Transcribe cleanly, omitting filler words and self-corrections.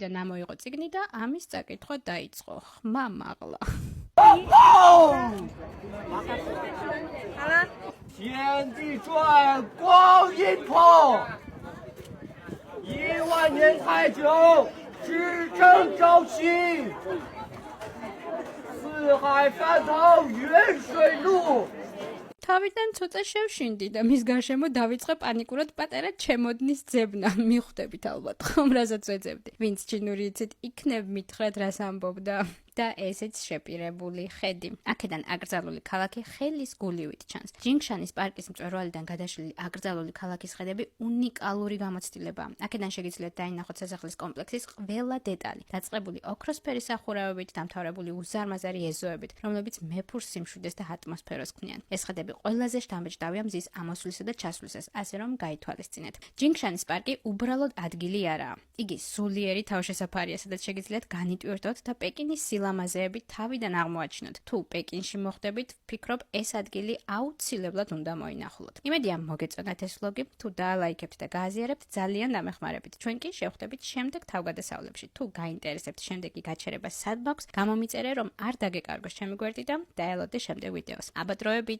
და ამოიღო წიგნი და ამის წაკითხვა დაიწყო. ხმა-მაღლა. 天地转，光阴跑，1万年太久，只争朝夕。四海翻腾，远水路。 თავიდან ცოტა შევშინდი და მის გარშემო დავიწყე პანიკურად პატარა ჩემოდნის ძებნა. მიხვდებით ალბათ, ხომ რასაც ვეძებდი. ვინც ჩინური იცით, იქნებ მითხრათ რას ამბობდა. და ესეც შეპირებული ხედი. აქედან აკრძალული ქალაქი ხელის გულივით ჩანს. ჯინგშანის პარკის მწვერვალიდან გადაშლილი აკრძალული ქალაქის ხედები უნიკალური გამოცდილებაა. აქედან შეგიძლიათ დაინახოთ სასახლის კომპლექსის ყველა დეტალი. დაწყებული ოქროსფერის სახურავებით, დამთავრებული უზარმაზარი ეზოებით, რომლებიც მეფურ სიმშვიდეს და ატმოსფეროს ქმნიან. ეს ხედები ყველაზე შთამბეჭდავია მზის ამოსვლისა და ჩასვლისას, ასე რომ გაითვალისწინეთ. ჯინგშანის პარკი უბრალოდ ადგილი არაა. იგი სულიერი თავშესაფარია, სადაც შეგიძლიათ განიტვირთოთ და პეკინის ლამაზეები თავიდან აღმოაჩინოთ. თუ პეკინში მოხვდებით, ვფიქრობ, ეს ადგილი აუცილებლად უნდა მოინახულოთ. იმედია მოგეწონათ ეს ვლოგი, თუ დაალაიქებთ და გააზიარებთ, ძალიან დამეხმარებით. ჩვენ კი შევხვდებით შემდეგ თავგადასავლებში. თუ გაინტერესებთ შემდეგი გაჩერება სად მაქვს, გამომიწერე, რომ არ დაგეკარგოს ჩემი გვერდი და დაელოდე შემდეგ ვიდეოს. აბა დროებით!